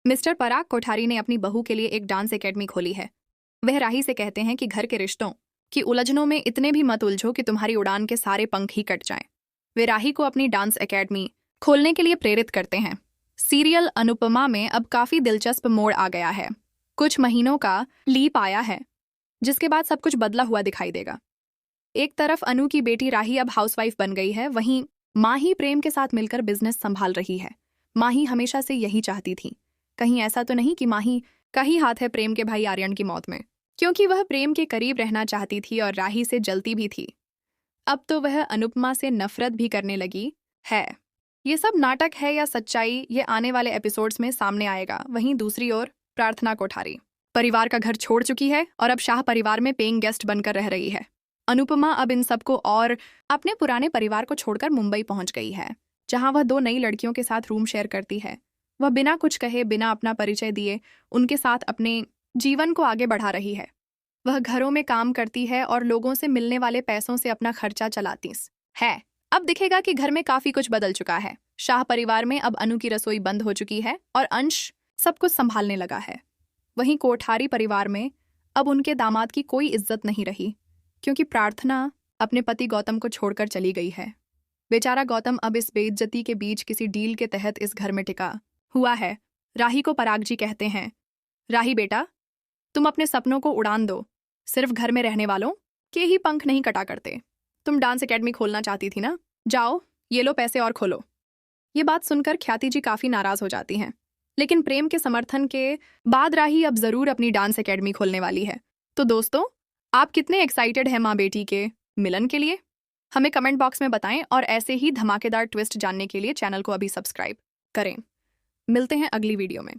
Mister पराग कोठारी ने अपनी बहू के लिए एक डांस एकेडमी खोली है। वह राही से कहते हैं कि घर के रिश्तों की उलझनों में इतने भी मत उलझो कि तुम्हारी उड़ान के सारे पंख ही कट जाएं। वे राही को अपनी डांस एकेडमी खोलने के लिए प्रेरित करते हैं। सीरियल अनुपमा में अब काफी दिलचस्प मोड़ आ गया है। कुछ महीनों का लीप आया है जिसके बाद सब कुछ बदला हुआ दिखाई देगा। एक तरफ अनु की बेटी राही अब हाउसवाइफ बन गई है, वहीं माही प्रेम के साथ मिलकर बिजनेस संभाल रही है। माही हमेशा से यही चाहती थी। कहीं ऐसा तो नहीं कि माही का ही हाथ है प्रेम के भाई आर्यन की मौत में, क्योंकि वह प्रेम के करीब रहना चाहती थी और राही से जलती भी थी। अब तो वह अनुपमा से नफरत भी करने लगी है। ये सब नाटक है या सच्चाई, ये आने वाले एपिसोड्स में सामने आएगा। वहीं दूसरी ओर प्रार्थना कोठारी परिवार का घर छोड़ चुकी है और अब शाह परिवार में पेइंग गेस्ट बनकर रह रही है। अनुपमा अब इन सबको और अपने पुराने परिवार को छोड़कर मुंबई पहुंच गई है, जहां वह 2 नई लड़कियों के साथ रूम शेयर करती है। वह बिना कुछ कहे, बिना अपना परिचय दिए उनके साथ अपने जीवन को आगे बढ़ा रही है। वह घरों में काम करती है और लोगों से मिलने वाले पैसों से अपना खर्चा चलाती है। अब दिखेगा कि घर में काफी कुछ बदल चुका है। शाह परिवार में अब अनु की रसोई बंद हो चुकी है और अंश सब कुछ संभालने लगा है। वहीं कोठारी परिवार में अब उनके दामाद की कोई इज्जत नहीं रही, क्योंकि प्रार्थना अपने पति गौतम को छोड़कर चली गई है। बेचारा गौतम अब इस बेइज्जती के बीच किसी डील के तहत इस घर में टिका हुआ है। राही को पराग जी कहते हैं, राही बेटा, तुम अपने सपनों को उड़ान दो। सिर्फ घर में रहने वालों के ही पंख नहीं कटा करते। तुम डांस एकेडमी खोलना चाहती थी ना, जाओ ये लो पैसे और खोलो। ये बात सुनकर ख्याति जी काफी नाराज हो जाती हैं, लेकिन प्रेम के समर्थन के बाद राही अब जरूर अपनी डांस एकेडमी खोलने वाली है। तो दोस्तों, आप कितने एक्साइटेड हैं माँ बेटी के मिलन के लिए? हमें कमेंट बॉक्स में बताएं और ऐसे ही धमाकेदार ट्विस्ट जानने के लिए चैनल को अभी सब्सक्राइब करें। मिलते हैं अगली वीडियो में।